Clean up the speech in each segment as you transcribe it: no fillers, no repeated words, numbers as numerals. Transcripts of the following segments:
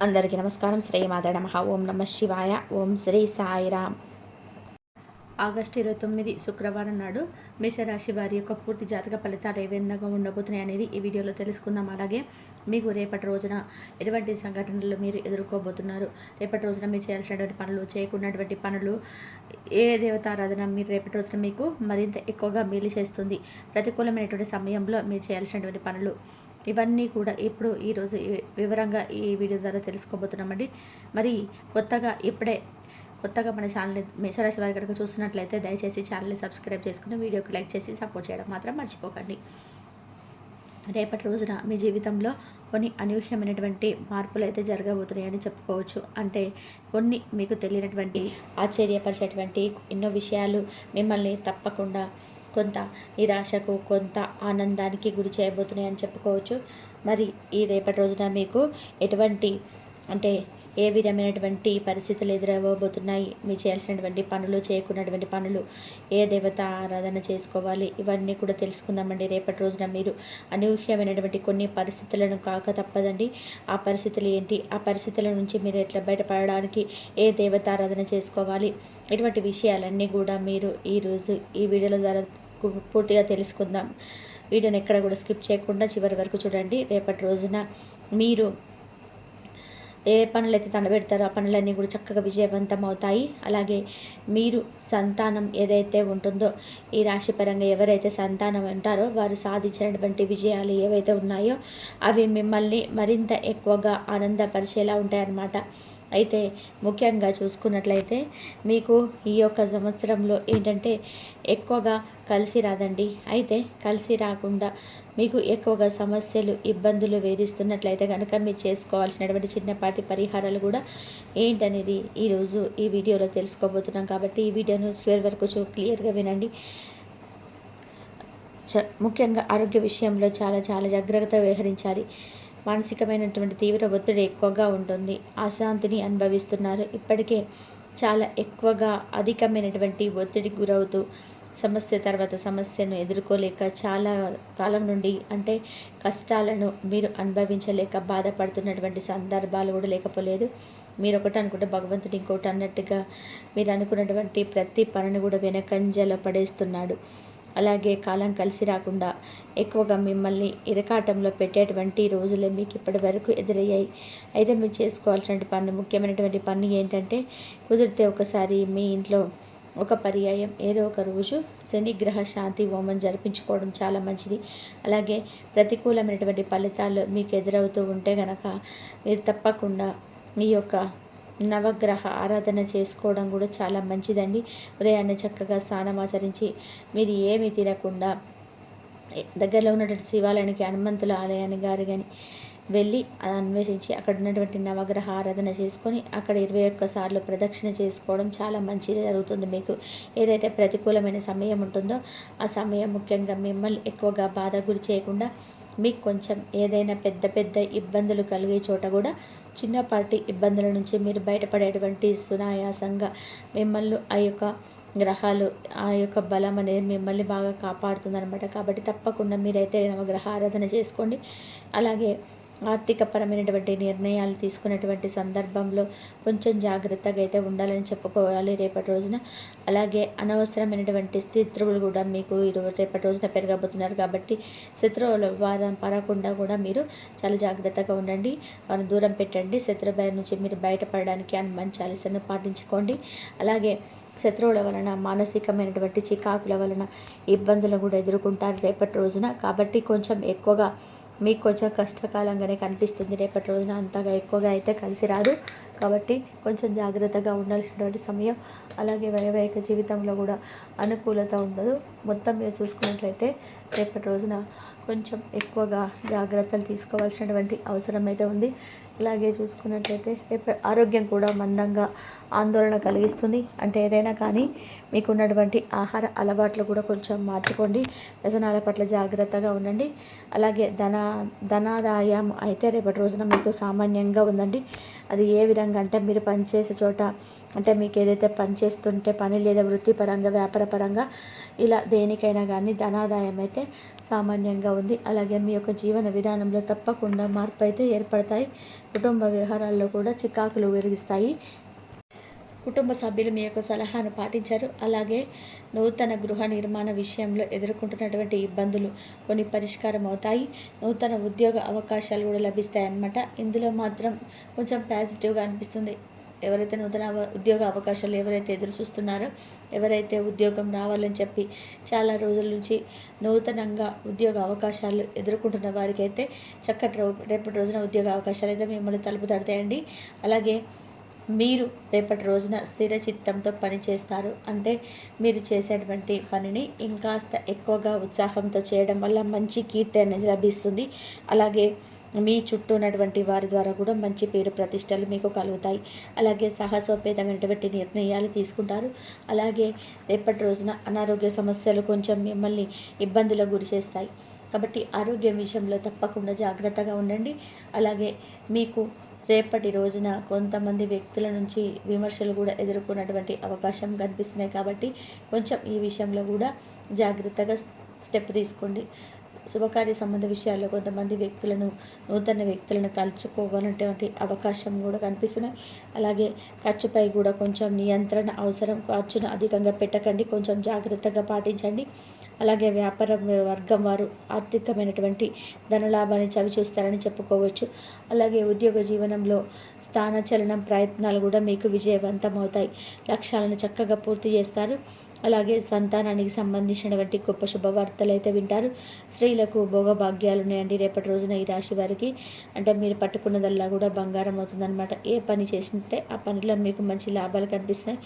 అందరికీ నమస్కారం. శ్రీమాత నమః. ఓం నమ శివాయ. ఓం శ్రీ సాయిరామ్. ఆగస్టు 29 శుక్రవారం నాడు మేషరాశి వారి యొక్క పూర్తి జాతక ఫలితాలు ఏ విధంగా ఉండబోతున్నాయి అనేది ఈ వీడియోలో తెలుసుకుందాం. అలాగే మీకు రేపటి రోజున ఎటువంటి సంఘటనలు మీరు ఎదుర్కోబోతున్నారు, రేపటి రోజున మీరు చేయాల్సినటువంటి పనులు, చేయకున్నటువంటి పనులు, ఏ దేవతారాధన మీరు రేపటి రోజున మీకు మరింత ఎక్కువగా మేలు చేస్తుంది, ప్రతికూలమైనటువంటి సమయంలో మీరు చేయాల్సినటువంటి పనులు, ఇవన్నీ కూడా ఇప్పుడు ఈరోజు వివరంగా ఈ వీడియో ద్వారా తెలుసుకోబోతున్నామండి. మరి కొత్తగా మన ఛానల్ మేషరాశి వారి కనుక చూస్తున్నట్లయితే దయచేసి ఛానల్ని సబ్స్క్రైబ్ చేసుకుని వీడియోకి లైక్ చేసి సపోర్ట్ చేయడం మాత్రం మర్చిపోకండి. రేపటి రోజున మీ జీవితంలో కొన్ని అనూహ్యమైనటువంటి మార్పులు అయితే జరగబోతున్నాయని చెప్పుకోవచ్చు. అంటే కొన్ని మీకు తెలియనటువంటి ఆశ్చర్యపరిచేటువంటి ఎన్నో విషయాలు మిమ్మల్ని తప్పకుండా కొంత నిరాశకు, కొంత ఆనందానికి గురి చేయబోతున్నాయని చెప్పుకోవచ్చు. మరి ఈ రేపటి రోజున మీకు ఎటువంటి ఏ విధమైనటువంటి పరిస్థితులు ఎదురవ్వబోతున్నాయి, మీరు చేయాల్సినటువంటి పనులు, చేయకున్నటువంటి పనులు, ఏ దేవత ఆరాధన చేసుకోవాలి, ఇవన్నీ కూడా తెలుసుకుందామండి. రేపటి రోజున మీరు అనూహ్యమైనటువంటి కొన్ని పరిస్థితులను కాక తప్పదండి. ఆ పరిస్థితులు ఏంటి, ఆ పరిస్థితుల నుంచి మీరు ఎట్లా బయటపడడానికి ఏ దేవతారాధన చేసుకోవాలి, ఇటువంటి విషయాలన్నీ కూడా మీరు ఈరోజు ఈ వీడియోల ద్వారా పూర్తిగా తెలుసుకుందాం. వీడియోని ఎక్కడ కూడా స్కిప్ చేయకుండా చివరి వరకు చూడండి. రేపటి రోజున మీరు ఏ పనులైతే తనబెడతారో ఆ పనులన్నీ కూడా చక్కగా విజయవంతం అవుతాయి. అలాగే మీరు సంతానం ఏదైతే ఉంటుందో, ఈ రాశి పరంగా ఎవరైతే సంతానం ఉంటారో వారు సాధించినటువంటి విజయాలు ఏవైతే ఉన్నాయో అవి మిమ్మల్ని మరింత ఎక్కువగా ఆనందపరిచేలా ఉంటాయన్నమాట. అయితే ముఖ్యంగా చూసుకున్నట్లయితే మీకు ఈ యొక్క సంవత్సరంలో ఎక్కువగా కలిసి రాదండి. అయితే కలిసి రాకుండా మీకు ఎక్కువగా సమస్యలు, ఇబ్బందులు వేధిస్తున్నట్లయితే కనుక మీరు చేసుకోవాల్సినటువంటి చిన్నపాటి పరిహారాలు కూడా ఏంటనేది ఈరోజు ఈ వీడియోలో తెలుసుకోబోతున్నాం. కాబట్టి ఈ వీడియోను చివరి వరకు క్లియర్గా వినండి. ముఖ్యంగా ఆరోగ్య విషయంలో చాలా చాలా జాగ్రత్తగా వ్యవహరించాలి. మానసికమైనటువంటి తీవ్ర ఒత్తిడి ఎక్కువగా ఉంటుంది. అశాంతిని అనుభవిస్తున్నారు. ఇప్పటికే చాలా ఎక్కువగా అధికమైనటువంటి ఒత్తిడికి గురవుతూ సమస్య తర్వాత సమస్యను ఎదుర్కోలేక చాలా కాలం నుండి కష్టాలను మీరు అనుభవించలేక బాధపడుతున్నటువంటి సందర్భాలు కూడా లేకపోలేదు. మీరు ఒకటి అనుకుంటే భగవంతుడు ఇంకోటి అన్నట్టుగా మీరు అనుకున్నటువంటి ప్రతి పనిని కూడా వెనకంజలో పడేస్తున్నాడు. అలాగే కాలం కలిసి రాకుండా ఎక్కువగా మిమ్మల్ని ఇరకాటంలో పెట్టేటువంటి రోజులే మీకు ఇప్పటి వరకు ఎదురయ్యాయి. అయితే మీరు చేసుకోవాల్సిన ముఖ్యమైనటువంటి పని ఏంటంటే, కుదిరితే ఒకసారి మీ ఇంట్లో ఒక పర్యాయం ఏదో ఒక రోజు శనిగ్రహ శాంతి హోమం జరిపించుకోవడం చాలా మంచిది. అలాగే ప్రతికూలమైనటువంటి ఫలితాలు మీకు ఎదురవుతూ ఉంటే గనక మీరు తప్పకుండా ఈ యొక్క నవగ్రహ ఆరాధన చేసుకోవడం కూడా చాలా మంచిదండి. ఉదయాన్నే చక్కగా స్నానం ఆచరించి మీరు ఏమీ తినకుండా దగ్గరలో ఉన్నటువంటి శివాలయానికి, హనుమంతుల ఆలయాన్ని కానీ వెళ్ళి అన్వేషించి అక్కడ ఉన్నటువంటి నవగ్రహ ఆరాధన చేసుకొని అక్కడ 21 సార్లు ప్రదక్షిణ చేసుకోవడం చాలా మంచిది జరుగుతుంది. మీకు ఏదైతే ప్రతికూలమైన సమయం ఉంటుందో ఆ సమయం ముఖ్యంగా మిమ్మల్ని ఎక్కువగా బాధ గురి చేయకుండా మీకు కొంచెం ఏదైనా పెద్ద పెద్ద ఇబ్బందులు కలిగే చోట కూడా చిన్నపాటి ఇబ్బందుల నుంచి మీరు బయటపడేటువంటి సునాయాసంగా మిమ్మల్ని ఆ యొక్క గ్రహాలు, ఆ యొక్క బలం అనేది మిమ్మల్ని బాగా కాపాడుతుందన్నమాట. కాబట్టి తప్పకుండా మీరైతే నవగ్రహ ఆరాధన చేసుకోండి. అలాగే ఆర్థికపరమైనటువంటి నిర్ణయాలు తీసుకునేటువంటి సందర్భంలో కొంచెం జాగ్రత్తగా అయితే ఉండాలని చెప్పుకోవాలి రేపటి రోజున. అలాగే అనవసరమైనటువంటి శత్రువులు కూడా మీకు రేపటి రోజున పెరగబోతున్నారు. కాబట్టి శత్రువుల వాదం పడకుండా కూడా మీరు చాలా జాగ్రత్తగా ఉండండి, వారిని దూరం పెట్టండి. శత్రు భయం నుంచి మీరు బయటపడడానికి హనుమాన్ చాలీసాను పాటించుకోండి. అలాగే శత్రువుల వలన మానసికమైనటువంటి చికాకుల వలన ఇబ్బందులు కూడా ఎదుర్కొంటారు రేపటి రోజున. కాబట్టి కొంచెం ఎక్కువగా మీకు కొంచెం కష్టకాలంగానే కనిపిస్తుంది. రేపటి రోజున అంతగా ఎక్కువగా అయితే కలిసి రాదు. కాబట్టి కొంచెం జాగ్రత్తగా ఉండాల్సినటువంటి సమయం. అలాగే వైవాహిక జీవితంలో కూడా అనుకూలత ఉండదు. మొత్తం మీద చూసుకున్నట్లయితే రేపటి రోజున కొంచెం ఎక్కువగా జాగ్రత్తలు తీసుకోవాల్సినటువంటి అవసరం అయితే ఉంది. అలాగే చూసుకున్నట్లయితే ఆరోగ్యం కూడా మందంగా ఆందోళన కలిగిస్తుంది. ఏదైనా కానీ మీకున్నటువంటి ఆహార అలవాట్లు కూడా కొంచెం మార్చుకోండి. వ్యసనాల పట్ల జాగ్రత్తగా ఉండండి. అలాగే ధనాదాయం అయితే రేపటి రోజున మీకు సామాన్యంగా ఉందండి. అది ఏ విధంగా మీరు పనిచేసే చోట మీకు ఏదైతే పనిచేస్తుంటే పని లేదా వృత్తిపరంగా, వ్యాపారపరంగా ఇలా దేనికైనా కానీ ధనాదాయం అయితే సామాన్యంగా ఉంది. అలాగే మీ యొక్క జీవన విధానంలో తప్పకుండా మార్పు అయితే ఏర్పడతాయి. కుటుంబ వ్యవహారాల్లో కూడా చికాకులు వెలిగిస్తాయి. కుటుంబ సభ్యులు మీ యొక్క సలహాను పాటించారు. అలాగే నూతన గృహ నిర్మాణ విషయంలో ఎదుర్కొంటున్నటువంటి ఇబ్బందులు కొన్ని పరిష్కారం అవుతాయి. నూతన ఉద్యోగ అవకాశాలు కూడా లభిస్తాయి అన్నమాట. ఇందులో మాత్రం కొంచెం పాజిటివ్గా అనిపిస్తుంది. ఎవరైతే నూతన ఉద్యోగ అవకాశాలు ఎవరైతే ఎదురు చూస్తున్నారో, ఎవరైతే ఉద్యోగం రావాలని చెప్పి చాలా రోజుల నుంచి నూతనంగా ఉద్యోగ అవకాశాలు ఎదుర్కొంటున్న వారికి అయితే రేపటి రోజున ఉద్యోగ అవకాశాలు అయితే మిమ్మల్ని తలుపు తడతాయండి. అలాగే మీరు రేపటి రోజున స్థిర చిత్తంతో పని చేస్తారు. అంటే మీరు చేసేటువంటి పనిని ఇంకాస్త ఎక్కువగా ఉత్సాహంతో చేయడం వల్ల మంచి కీర్తి అనేది లభిస్తుంది. అలాగే మీ చుట్టూ ఉన్నటువంటి వారి ద్వారా కూడా మంచి పేరు ప్రతిష్టలు మీకు కలుగుతాయి. అలాగే సాహసోపేతమైనటువంటి నిర్ణయాలు తీసుకుంటారు. అలాగే రేపటి రోజున అనారోగ్య సమస్యలు కొంచెం మిమ్మల్ని ఇబ్బందులకు గురి చేస్తాయి. కాబట్టి ఆరోగ్యం విషయంలో తప్పకుండా జాగ్రత్తగా ఉండండి. అలాగే మీకు రేపటి రోజున కొంతమంది వ్యక్తుల నుంచి విమర్శలు కూడా ఎదుర్కొన్నటువంటి అవకాశం కనిపిస్తున్నాయి. కాబట్టి కొంచెం ఈ విషయంలో కూడా జాగ్రత్తగా స్టెప్ తీసుకోండి. శుభకార్య సంబంధ విషయాల్లో కొంతమంది నూతన వ్యక్తులను కలుసుకోవాలనేటువంటి అవకాశం కూడా కనిపిస్తున్నాయి. అలాగే ఖర్చుపై కూడా కొంచెం నియంత్రణ అవసరం. ఖర్చును అధికంగా పెట్టకండి, కొంచెం జాగ్రత్తగా పాటించండి. అలాగే వ్యాపార వర్గం వారు ఆర్థికమైనటువంటి ధనలాభాన్ని చవిచూస్తారని చెప్పుకోవచ్చు. అలాగే ఉద్యోగ జీవనంలో స్థానచలనం ప్రయత్నాలు కూడా మీకు విజయవంతమవుతాయి. లక్ష్యాలను చక్కగా పూర్తి చేస్తారు. అలాగే సంతానానికి సంబంధించినటువంటి గొప్ప శుభవార్తలు అయితే వింటారు. స్త్రీలకు భోగభాగ్యాలు ఉన్నాయండి రేపటి రోజున ఈ రాశి వారికి. అంటే మీరు పట్టుకున్నదల్లా కూడా బంగారం అవుతుందన్నమాట. ఏ పని చేసితే ఆ పనిలో మీకు మంచి లాభాలు కనిపిస్తున్నాయి.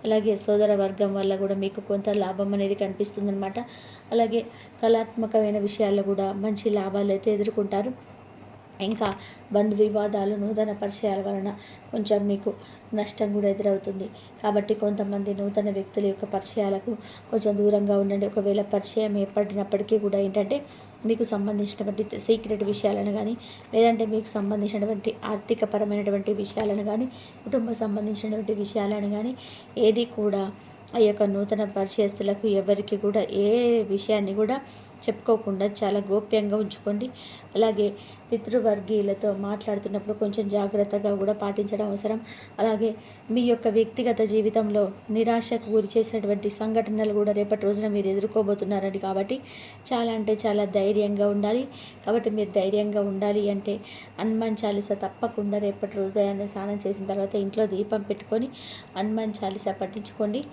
అలాగే సోదర వర్గం వల్ల కూడా మీకు కొంత లాభం అనేది కనిపిస్తుందన్నమాట. అలాగే కళాత్మకమైన విషయాల్లో కూడా మంచి లాభాలు అయితే ఎదుర్కొంటారు. ఇంకా బంధు వివాదాలు, నూతన పరిచయాల వలన కొంచెం మీకు నష్టం కూడా ఎదురవుతుంది. కాబట్టి కొంతమంది నూతన వ్యక్తుల యొక్క పరిచయాలకు కొంచెం దూరంగా ఉండండి. ఒకవేళ పరిచయం ఏర్పడినప్పటికీ కూడా ఏంటంటే మీకు సంబంధించినటువంటి సీక్రెట్ విషయాలను కానీ, లేదంటే మీకు సంబంధించినటువంటి ఆర్థికపరమైనటువంటి విషయాలను కానీ, కుటుంబ సంబంధించినటువంటి విషయాలను కానీ ఏది కూడా ఆ యొక్క నూతన పరిచయస్తులకు ఎవరికి కూడా ఏ విషయాన్ని కూడా చెప్పుకోకుండా చాలా గోప్యంగా ఉంచుకోండి. అలాగే పితృవర్గీయులతో మాట్లాడుతున్నప్పుడు కొంచెం జాగ్రత్తగా కూడా పాటించడం అవసరం. అలాగే మీ యొక్క వ్యక్తిగత జీవితంలో నిరాశకు గురి చేసినటువంటి సంఘటనలు కూడా రేపటి రోజున మీరు ఎదుర్కోబోతున్నారండి. కాబట్టి చాలా అంటే చాలా ధైర్యంగా ఉండాలి. కాబట్టి మీరు ధైర్యంగా ఉండాలి అంటే హనుమాన్ చాలీస తప్పకుండా రేపటి ఉదయాన్నే స్నానం చేసిన తర్వాత ఇంట్లో దీపం పెట్టుకొని హనుమాన్ చాలీస పఠించుకోండి.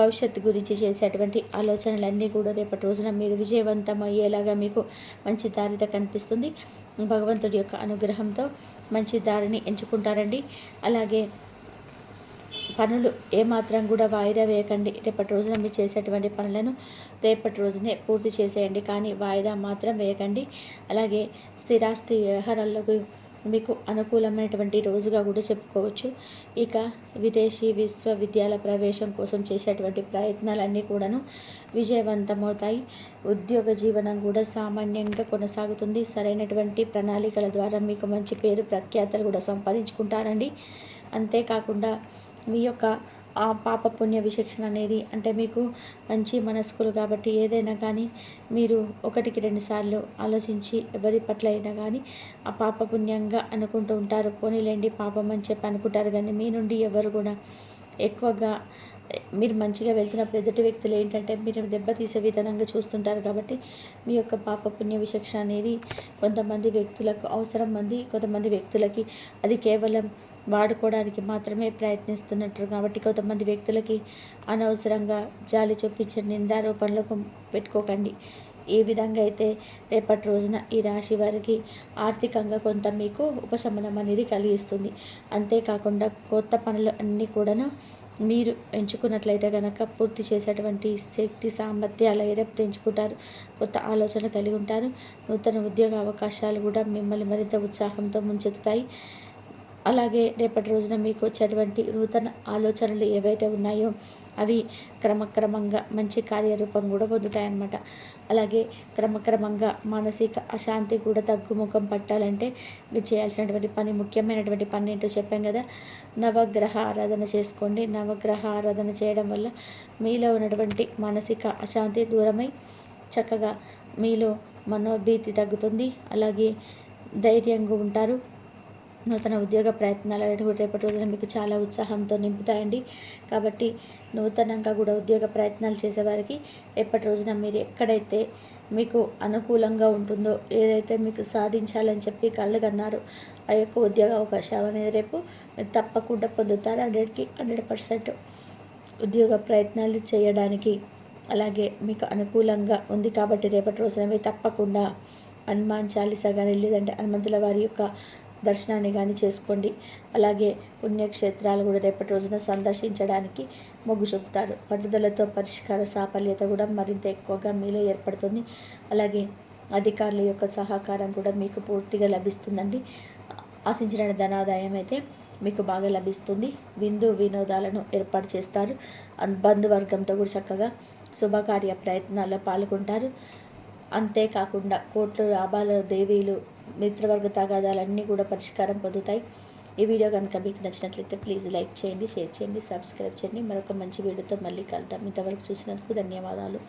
భవిష్యత్తు గురించి చేసేటువంటి ఆలోచనలన్నీ కూడా రేపటి రోజున మీరు విజయవంతమయ్యేలాగా మీకు మంచి దారిత కనిపిస్తుంది. భగవంతుడి యొక్క అనుగ్రహంతో మంచి దారిని ఎంచుకుంటారండి. అలాగే పనులు ఏమాత్రం కూడా వాయిదా వేయకండి. రేపటి రోజున మీరు చేసేటువంటి పనులను రేపటి రోజునే పూర్తి చేసేయండి, కానీ వాయిదా మాత్రం వేయకండి. అలాగే స్థిరాస్తి వ్యవహారాలకు మీకు అనుకూలమైనటువంటి రోజుగా కూడా చెప్పుకోవచ్చు. ఇక విదేశీ విశ్వవిద్యాలయ ప్రవేశం కోసం చేసేటువంటి ప్రయత్నాలన్నీ కూడాను విజయవంతమవుతాయి. ఉద్యోగ జీవనం కూడా సామాన్యంగా కొనసాగుతుంది. సరైనటువంటి ప్రణాళికల ద్వారా మీకు మంచి పేరు ప్రఖ్యాతలు కూడా సంపాదించుకుంటారండి. అంతేకాకుండా మీ యొక్క ఆ పాపపుణ్య విచక్షణ అనేది అంటే మీకు మంచి మనస్కులు కాబట్టి ఏదైనా కానీ మీరు 1-2 సార్లు ఆలోచించి ఎవరి పట్ల అయినా కానీ ఆ పాపపుణ్యంగా అనుకుంటూ ఉంటారు. పోనీలేండి పాపం అని చెప్పి అనుకుంటారు, కానీ మీ నుండి ఎవరు కూడా ఎక్కువగా మీరు మంచిగా వెళ్తున్నప్పుడు ఎదుటి వ్యక్తులు ఏంటంటే మీరు దెబ్బతీసే విధానంగా చూస్తుంటారు. కాబట్టి మీ యొక్క పాపపుణ్య విచక్షణ అనేది కొంతమంది వ్యక్తులకు అవసరం, కొంతమంది వ్యక్తులకి అది కేవలం వాడుకోవడానికి మాత్రమే ప్రయత్నిస్తున్నట్టు. కాబట్టి కొంతమంది వ్యక్తులకి అనవసరంగా జాలి చూపించే నిందారోపణలకు పెట్టుకోకండి. ఈ విధంగా అయితే రేపటి రోజున ఈ రాశి వారికి ఆర్థికంగా కొంత మీకు ఉపశమనం అనేది కలిగిస్తుంది. అంతేకాకుండా కొత్త పనులు అన్నీ కూడాను మీరు ఎంచుకున్నట్లయితే కనుక పూర్తి చేసేటువంటి శక్తి సామర్థ్యాలు ఏదైతే ఎంచుకుంటారు, కొత్త ఆలోచనలు కలిగి ఉంటారు. నూతన ఉద్యోగ అవకాశాలు కూడా మిమ్మల్ని మరింత ఉత్సాహంతో ముంచెత్తుతాయి. అలాగే రేపటి రోజున మీకు వచ్చేటువంటి నూతన ఆలోచనలు ఏవైతే ఉన్నాయో అవి క్రమక్రమంగా మంచి కార్యరూపం కూడా పొందుతాయన్నమాట. అలాగే క్రమక్రమంగా మానసిక అశాంతి కూడా తగ్గుముఖం పట్టాలంటే మీరు చేయాల్సినటువంటి పని, ముఖ్యమైనటువంటి పని ఏంటో చెప్పాం కదా, నవగ్రహ ఆరాధన చేసుకోండి. నవగ్రహ ఆరాధన చేయడం వల్ల మీలో ఉన్నటువంటి మానసిక అశాంతి దూరమై చక్కగా మీలో మనోభీతి తగ్గుతుంది. అలాగే ధైర్యంగా ఉంటారు. నూతన ఉద్యోగ ప్రయత్నాలు అనేవి కూడా రేపటి రోజున మీకు చాలా ఉత్సాహంతో నింపుతాయండి. కాబట్టి నూతనంగా కూడా ఉద్యోగ ప్రయత్నాలు చేసేవారికి రేపటి రోజున మీరు ఎక్కడైతే మీకు అనుకూలంగా ఉంటుందో, ఏదైతే మీకు సాధించాలని చెప్పి కలలుగన్నారో ఆ యొక్క ఉద్యోగ అవకాశాలు అనేది రేపు మీరు తప్పకుండా పొందుతారు. 100కి 100% ఉద్యోగ ప్రయత్నాలు చేయడానికి అలాగే మీకు అనుకూలంగా ఉంది. కాబట్టి రేపటి రోజున మీరు తప్పకుండా హనుమాన్ చాలీసా కానీ లేదంటే హనుమంతుల వారి యొక్క దర్శనాన్ని కానీ చేసుకోండి. అలాగే పుణ్యక్షేత్రాలు కూడా రేపటి రోజున సందర్శించడానికి మొగ్గు చూపుతారు. పట్టుదలతో పరిష్కార సాఫల్యత కూడా మరింత ఎక్కువగా మీలో ఏర్పడుతుంది. అలాగే అధికారుల యొక్క సహకారం కూడా మీకు పూర్తిగా లభిస్తుందండి. ఆశించిన ధనాదాయం అయితే మీకు బాగా లభిస్తుంది. విందు వినోదాలను ఏర్పాటు చేస్తారు. బంధువర్గంతో కూడా చక్కగా శుభకార్య ప్రయత్నాల్లో పాల్గొంటారు. అంతేకాకుండా కోట్లు లాభాల దేవీలు మిత్రవర్గ తగాదాలన్నీ కూడా పరిష్కారం పొందుతాయి. ఈ వీడియో కనుక మీకు నచ్చినట్లయితే ప్లీజ్ లైక్ చేయండి, షేర్ చేయండి, సబ్స్క్రైబ్ చేయండి. మరొక మంచి వీడియోతో మళ్ళీ కలుద్దాం. ఇంతవరకు చూసినందుకు ధన్యవాదాలు.